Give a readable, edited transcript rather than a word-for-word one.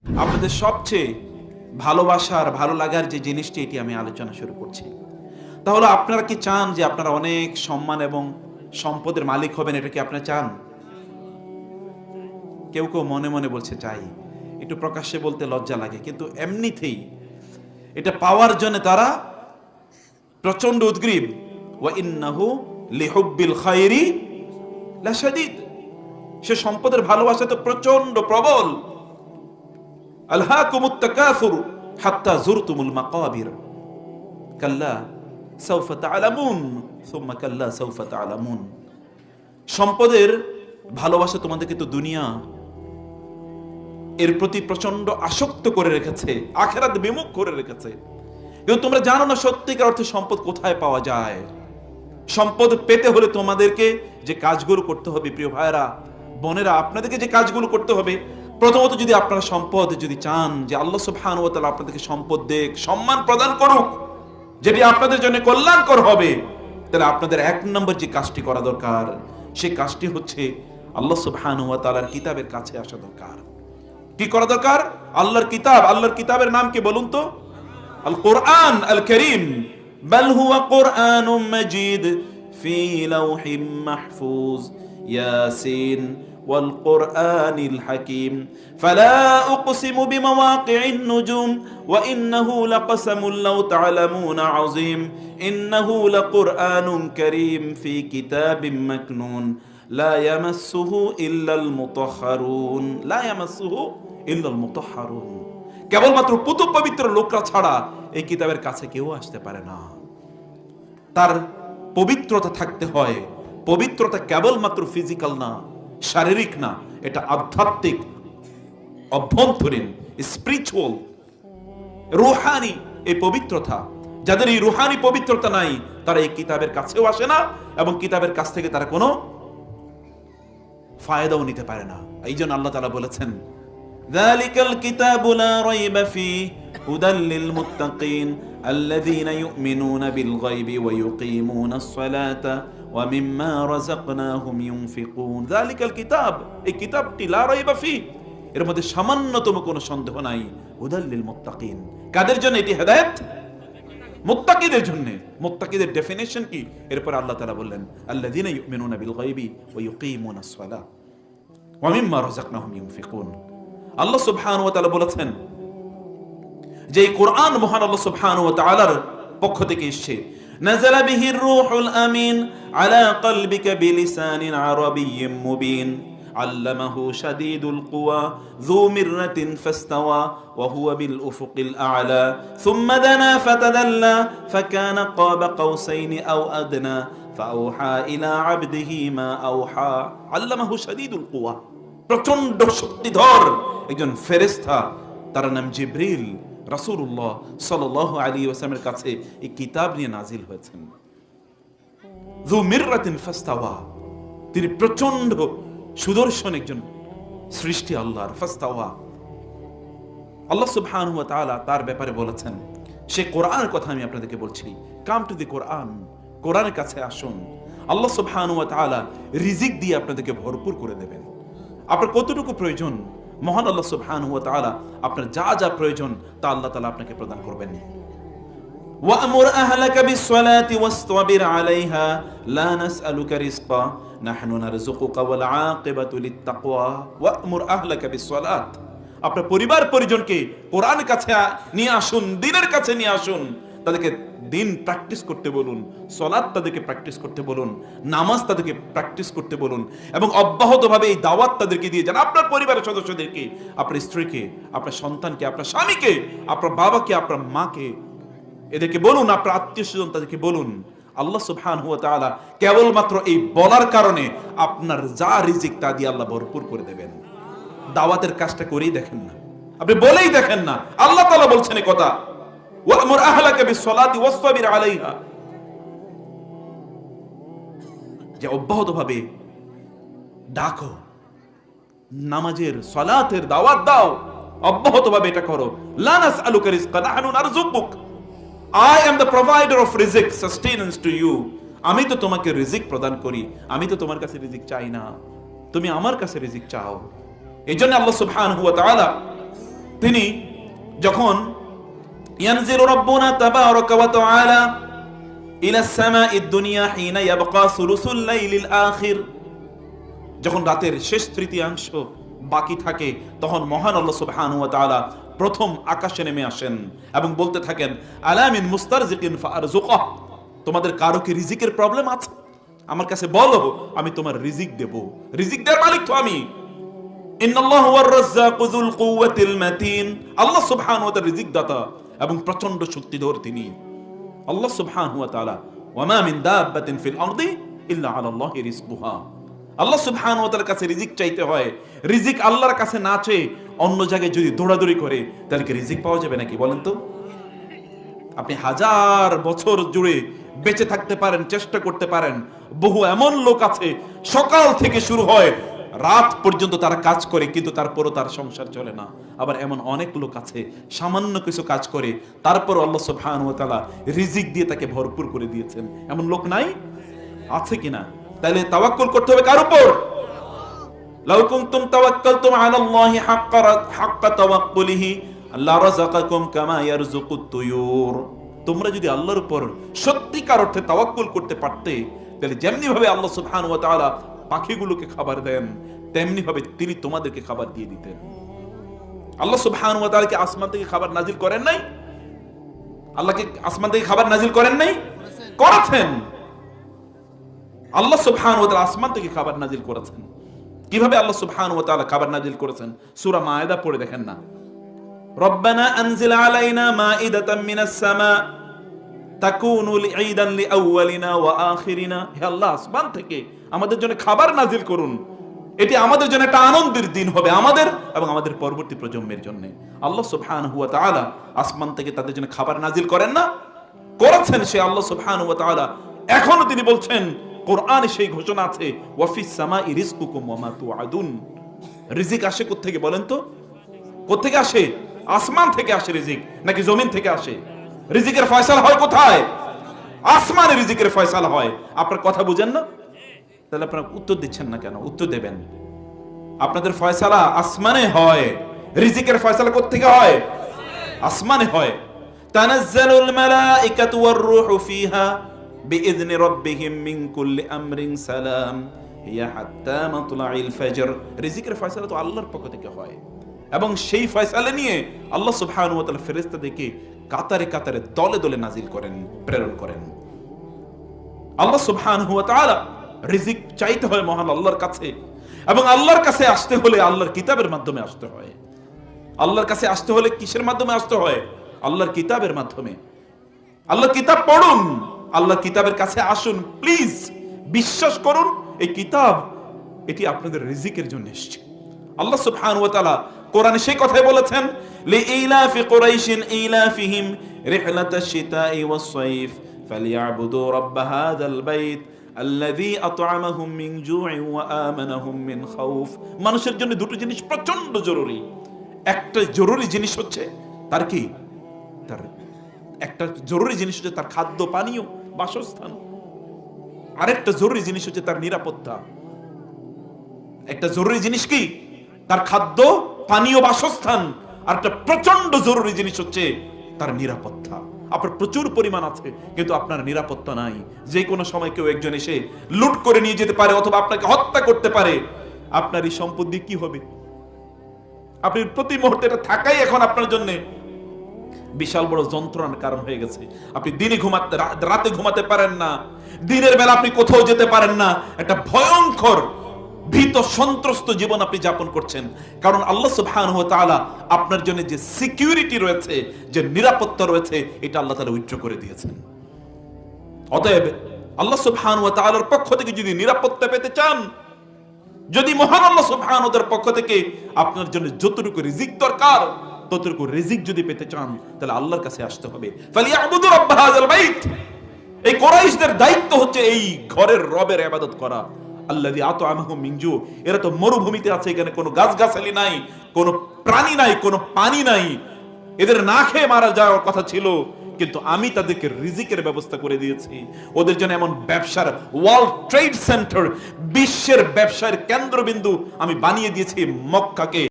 আপনাদের সবচেয়ে ভালোবাসার ভালো লাগার যে জিনিসটি, এটি আমি আলোচনা শুরু করছি। তাহলে আপনারা কি চান যে আপনারা অনেক সম্মান এবং সম্পদের মালিক হবেন? এটা কি আপনারা চান? কেউ কেউ মনে মনে বলছে চাই, একটু প্রকাশ্যে বলতে লজ্জা লাগে, কিন্তু এমনিতেই এটা পাওয়ার জন্য তারা প্রচন্ড উদ্গ্রীব। ওয়া ইন্নাহু লিহুব্বিল খায়রি লাশাদীদ। সে সম্পদের ভালোবাসা তো প্রচন্ড প্রবল। আলহাকুমুত তাকাসুর হাত্তা যুরতুমুল মাকাবির কাল্লা সাউফা তা'লামুন সুম্মা কাল্লা সাউফা তা'লামুন। সম্পদের ভালোবাসা তোমাদেরকে তো দুনিয়া এর প্রতি প্রচন্ড আসক্ত করে রেখেছে, আখিরাত বিমুখ করে রেখেছে। কিন্তু তোমরা জানো না সত্যিকার অর্থে সম্পদ কোথায় পাওয়া যায়। সম্পদ পেতে হলে তোমাদেরকে যে কাজগুলো করতে হবে, প্রিয় ভাইরা বোনেরা, আপনাদেরকে যে কাজগুলো করতে হবে, প্রথমত যদি আপনারা সম্পদ যদি চান যে আল্লাহ সুবহানাহু ওয়া তাআলা আপনাদেরকে সম্পদ দেখ, সম্মান প্রদান করুক, যেটি আপনাদের জন্য কল্যাণকর হবে, তাহলে আপনাদের এক নম্বর যে কাজটি করা দরকার, সেই কাজটি হচ্ছে আল্লাহ সুবহানাহু ওয়া তাআলার কিতাবের কাছে আসা দরকার। কি করা দরকার? আল্লাহর কিতাব। আল্লাহর কিতাবের নাম কি বলুন তো? আল কোরআন আল কারীম। বাল হুয়া কুরআনুম মাজিদ ফি লাওহিম মাহফুজ ইয়াসিন ওয়াল কুরআনিল হাকীম ফালা উকসিমু বিমাওয়াকি'ন নুজুম ওয়া ইন্নাহু লাকাসামুন লাউ তা'লামুনা আযীম ইন্নাহু লাকুরআনুন কারীম ফি কিতাবিম মাকনুন লা ইয়ামাসসুহু ইল্লাল মুতাহহারুন লা ইয়ামাসসুহু ইল্লাল মুতাহহারুন। কেবলমাত্র পুত পবিত্র লোকরা ছাড়া এই কিতাবের কাছে কেউ আসতে পারে না। তার পবিত্রতা থাকতে হয়। পবিত্রতা কেবলমাত্র ফিজিক্যাল না, শারীরিক না, এটা আধ্যাত্মিক, অভ্যন্তরীণ, স্পিরিচুয়াল, রূহানি এই পবিত্রতা। যাদের এই রূহানি পবিত্রতা নাই, তারা এই কিতাবের কাছেও আসে না এবং কিতাবের কাছ থেকে তারা কোনো ফায়দাও নিতে পারে না। এই জন্য আল্লাহ তাআলা বলেছেন, যালিকাল কিতাবু লা রাইবা ফীহি হুদাল লিল মুত্তাকিন আল্লাযীনা ইউমিনুনা বিল গায়বি ওয়া ইউকিমুনাস সালাতা ওয়া মিম্মা রাযাকনাহুম ইউনফিকুন। যালিকাল কিতাব, এই কিতাবটি লা রাইবা ফীহি, এর মধ্যে সামান্যতম কোনো সন্দেহ নাই। হুদাল লিল মুত্তাকিন, কাদের জন্য এটি? হেদায়েত, মুত্তাকিদের জন্য। মুত্তাকিদের ডেফিনিশন কি? এরপর আল্লাহ তাআলা বললেন, আল্লাযীনা ইউমিনুনা বিল গায়বি ওয়া ইউকিমুনাস সালাহ ওয়া মিম্মা রাযাকনাহুম ইউনফিকুন। আল্লাহ সুবহানাহু ওয়া তাআলা বলেছেন যে এই কোরআন মহান আল্লাহ সুবহানাহু ওয়া তাআলার পক্ষ থেকে এসেছে। নাযালা বিহির রূহুল আমিন আলা কলবিকা বিলিসানিন আরাবিয়্যিম মুবিন আল্লামাহু শাদীদুল কুওয়া যু মিররাতিন ফাস্তাওয়া ওয়া হুয়া বিল উফুকিল আ'লা সুম্মা দানা ফাতাদাল্লা ফাকানা ক্বাবা কাওসাইনি আও আদনা ফাআওহা ইলা আবদিহি মা আওহা আল্লামাহু শাদীদুল কুওয়া। প্রচন্ড শক্তিধর একজন ফেরেশতা, তার নাম জিবরিল, রাসূলুল্লাহ সাল্লাল্লাহু আলাইহি ওয়াসাল্লামের কাছে এই কিতাব নিয়ে নাজিল হয়েছেন। যু মিররাতিন ফাস্তাওয়া, তিনি প্রচন্ড সুদর্শন একজন সৃষ্টি আল্লাহর। ফাস্তাওয়া, আল্লাহ সুবহানাহু ওয়া তাআলা তার ব্যাপারে বলেছেন, সে কোরআনের কথা আমি আপনাদেরকে বলছি। কাম টু দি কোরআন, কোরআনের কাছে আসুন। আল্লাহ সুবহানাহু ওয়া তাআলা রিজিক দিয়ে আপনাদেরকে ভরপুর করে দেবেন। আপনার কতটুকু প্রয়োজন, মহান আল্লাহ সুবহানাহু ওয়া তাআলা আপনার যা যা প্রয়োজন তা আল্লাহ তাআলা আপনাকে প্রদান করবেন। ওয়া'মুর আহলাকা বিস-সালাতি ওয়াসতাবির আলাইহা লা নাসআলুকা রিজকা নাহনু নারযুকুকা ওয়াল আকিবাতু লিত-তাকওয়া। ওয়া'মুর আহলাকা বিস-সালাত, আপনার পরিবার পরিজনকে কোরআনের কাছে নিয়ে আসুন, দ্বীনের কাছে নিয়ে আসুন। তাদেরকে দিন প্র্যাকটিস করতে বলুন, সালাত তাদেরকে প্র্যাকটিস করতে বলুন, নামাজ তাদেরকে প্র্যাকটিস করতে বলুন এবং অব্যাহতভাবে এই দাওয়াত তাদেরকে দিয়ে যান। আপনার পরিবারের সদস্যদেরকে, আপনার স্ত্রীকে, আপনার সন্তানকে, আপনার স্বামীকে, আপনার বাবাকে, আপনার মাকে, এদেরকে বলুন, আপনার আত্মীয়স্বজন তাদেরকে বলুন। আল্লাহ সুবহানাহু ওয়া তাআলা কেবলমাত্র এই বলার কারণে আপনার যা রিজিক তা দিয়ে আল্লাহ ভরপুর করে দেবেন। দাওয়াতের কাজটা করেই দেখেন না, আপনি বলেই দেখেন না। আল্লাহ তাআলা বলছেন এই কথা, ওয়া'মুর আহলাকা বিস-সালাতি ওয়াসতাবির আলাইহা, যে অব্যাহতভাবে ডাকো, নামাজের, সালাতের দাওয়াত দাও, অব্যাহতভাবে এটা করো। লা নাসআলুকা রিজকা নাহনু নারযুকুক, I am the provider of rizq, sustenance to you. আমি তো তোমাকে রিজিক প্রদান করি, আমি তো তোমার কাছে রিজিক চাই না, তুমি আমার কাছে রিজিক চাও। এই জন্য আল্লাহ সুবহানাহু ওয়া তাআলা তিনি যখন ইয়ানজিলু রাব্বুনা তাবারাকা ওয়া তাআলা ইলা সামাঈদ দুনিয়া হিনা ইয়াবকা সুলুসুল লাইলিল আখির, যখন রাতের শেষ তৃতীয়াংশ বাকি থাকে তখন মহান আল্লাহ সুবহানাহু ওয়া তাআলা প্রথম আকাশে নেমে আসেন এবং বলতে থাকেন আলা মিন মুস্তারজিকিন ফারযুকা, তোমাদের কারো কি রিজিকের প্রবলেম আছে? আমার কাছে বলো, আমি তোমার রিজিক দেব। রিজিক দেওয়ার মালিক তো আমি। ইন্নাল্লাহু ওয়ার রাজ্জাকু যুল কুওয়াতিল মাতিন, আল্লাহ সুবহানাহু ওয়া তাআলা রিজিক দাতা এবং প্রচন্ড শক্তিধর তিনি। আল্লাহ সুবহানাহু ওয়া তাআলা ওয়া মা মিন দাব্বাতিন ফিল আরদি ইল্লা আলাল্লাহি রিজকুহা, আল্লাহ সুবহানাহু ওয়া তাআলার কাছে রিজিক চাইতে হয়। রিজিক আল্লাহর কাছে না চেয়ে অন্য জায়গায় যদি দৌড়াদৌড়ি করে তাহলে কি রিজিক পাওয়া যাবে নাকি বলেন তো? আপনি হাজার বছর জুড়ে বেঁচে থাকতে পারেন, চেষ্টা করতে পারেন। বহু এমন লোক আছে সকাল থেকে শুরু হয় রাত পর্যন্ত তারা কাজ করে, কিন্তু তারপরও তার সংসার চলে না। আবার এমন অনেক লোক আছে সামান্য কিছু কাজ করে, তারপর আল্লাহ সুবহানাহু ওয়া তাআলা রিজিক দিয়ে তাকে ভরপুর করে দিয়েছেন। এমন লোক নাই? আছে কিনা? তাহলে তাওয়াক্কুল করতে হবে কার উপর? লাউ কুনতুম তাওয়াক্কালতুম আলাল্লাহি হাক্কা তাওয়াক্কুলিহি লারাযাকাকুম কামা ইয়ারযুকুত তুয়ুর, তোমরা যদি আল্লাহর উপর সত্যিকার অর্থে তাওয়াক্কুল করতে পারতে, তাহলে যেমনি ভাবে আল্লাহ সুবহানাহু ওয়া তাআলা পাখিগুলোকে খাবার দেন, তেমনি ভাবে তিনি তোমাদেরকে খাবার দিয়ে দিতেন। আল্লাহ সুবহানাহু ওয়া তাআলা কি আসমান থেকে খাবার নাজিল করেন নাই? আল্লাহকে আসমান থেকে খাবার নাজিল করেন নাই? করেছেন। আল্লাহ সুবহানাহু ওয়া তাআলা আসমান থেকে খাবার নাজিল করেছেন। কিভাবে আল্লাহ সুবহানাহু ওয়া তাআলা খাবার নাজিল করেছেন? সূরা মায়েদা পড়ে দেখেন না, রব্বানা আনজিল আলাইনা মাইদাতাম মিনাস সামা তাকুনু লিঈদান লিআউয়ালিনা ওয়া আখিরিনা, হে আল্লাহ আসমান থেকে আমাদের জন্য খাবার নাজিল করুন, এটি আমাদের জন্য একটা আনন্দের দিন হবে, আমাদের এবং আমাদের পরবর্তী প্রজন্মের জন্য। আল্লাহ সুবহানাহু ওয়া তাআলা আসমান থেকে তাদের জন্য খাবার নাজিল করেন না? করেছেন সে আল্লাহ সুবহানাহু ওয়া তাআলা। এখনো তিনি বলছেন, কোরআনে সেই ঘোষণা আছে ওয়া ফিস সামাই রিজকুকুম ওয়া মা তুআদুন, রিজিক আসে কোথা থেকে বলেন তো? কোথা থেকে আসে? আসমান থেকে আসে রিজিক নাকি জমিন থেকে আসে? রিজিকের ফয়সালা হয় কোথায়? আসমানে রিজিকের ফয়সালা হয়। আপনার কথা বুঝেন না? তাহলে আপনারা উত্তর দিচ্ছেন না কেন? উত্তর দেবেন। আপনাদের ফয়সালা আসমানে হয়, রিজিকের ফয়সালা কোথা থেকে হয়? আসমানে হয়। তানাজ্জালুল মালাইকাতু ওয়ার রূহু ফিহা বিইذن রাব্বিহিম মিন কুল্লি আমরিন সালাম হিয়া হাত্তা মাতলাইল ফজর, রিজিকের ফয়সালা তো আল্লাহর পক্ষ থেকে হয় এবং সেই ফয়সালা নিয়ে আল্লাহ সুবহানাহু ওয়া তাআলা ফেরেশতাদেরকে কাতারে কাতারে দলে দলে নাজিল করেন, প্রেরণ করেন। আল্লাহ সুবহানাহু ওয়া তাআলা রিজিক চাইতে হয় মহান আল্লাহর কাছে, এবং আল্লাহর কাছে আসতে হলে আল্লাহর কিতাবের মাধ্যমে আসতে হয়। আল্লাহর কাছে আসতে হলে কিসের মাধ্যমে আসতে হয়? আল্লাহর কিতাবের মাধ্যমে। আল্লাহর কিতাব পড়ুন, আল্লাহর কিতাবের কাছে আসুন, প্লিজ বিশ্বাস করুন এই কিতাব এটি আপনাদের রিজিকের জন্য এসেছে। আল্লাহ সুবহানাহু ওয়া তাআলা কোরআনে সেই কথাই বলেছেন, লিইলাফি কুরাইশিন ইলাফিহিম রিহলাতাশ শিতাই ওয়াস সাইফ ফালিয়াবুদু রাব্ব হাযাল বাইত আল্লাযী আত'আমাহুম মিন জু'ইন ওয়া আমানাহুম মিন খাউফ। মানুষের জন্য দুটো জিনিস প্রচন্ড জরুরি। একটা জরুরি জিনিস হচ্ছে তার কি? তার একটা জরুরি জিনিস হচ্ছে তার খাদ্য পানীয় বাসস্থান, আরেকটা জরুরি জিনিস হচ্ছে তার নিরাপত্তা। একটা জরুরি জিনিস কি? তার খাদ্য পানীয় বাসস্থান, আর একটা প্রচন্ড জরুরি জিনিস হচ্ছে তার নিরাপত্তা। আপনার প্রচুর পরিমাণ আছে কিন্তু আপনার নিরাপত্তা নাই। যে কোনো সময় কেউ একজন এসে লুট করে নিয়ে যেতে পারে অথবা আপনাকে হত্যা করতে পারে। আপনার এই সম্পদ দিয়ে কি হবে? আপনি প্রতি মুহূর্তে এটা থাকাই এখন আপনার জন্য বিশাল বড় যন্ত্রণার কারণ হয়ে গেছে। আপনি দিনে ঘুমাতে, রাতে ঘুমাতে পারেন না, দিনের বেলা আপনি কোথাও যেতে পারেন না। একটা ভয়ঙ্কর ভীত সন্ত্রস্ত জীবন আপনি যাপন করছেন, কারণ আল্লাহ সুবহানাহু ওয়া তাআলা আপনার জন্য যে সিকিউরিটি রয়েছে, যে নিরাপত্তা রয়েছে, এটা আল্লাহ তাআলা উইথড্র করে দিয়েছেন। অতএব আল্লাহ সুবহানাহু ওয়া তাআলার পক্ষ থেকে যদি নিরাপত্তা পেতে চান, যদি মহান আল্লাহ সুবহানাহু ওয়া তাআলার পক্ষ থেকে আপনার জন্য যতটুকু রিজিক দরকার ততটুকু রিজিক যদি পেতে চান, তাহলে আল্লাহর কাছে আসতে হবে। ফালিয়াবুদু রাব্ব হাযাল বাইত, এই কুরাইশদের দায়িত্ব হচ্ছে এই ঘরের রবের ইবাদত করা। আল্লাযী আত'আমাহুম মিন জু', এরা তো মরুভূমিতে আছে, এখানে কোনো গাছগাছালি নাই, কোনো প্রাণী নাই, কোনো পানি নাই, এদের না খেয়ে মারা যাওয়ার কথা ছিল, কিন্তু আমি তাদেরকে রিজিকের ব্যবস্থা করে দিয়েছি। ওদের জন্য এমন ব্যবসার ওয়ার্ল্ড ট্রেড সেন্টার, বিশ্বের ব্যবসার কেন্দ্রবিন্দু আমি বানিয়ে দিয়েছি মক্কাকে।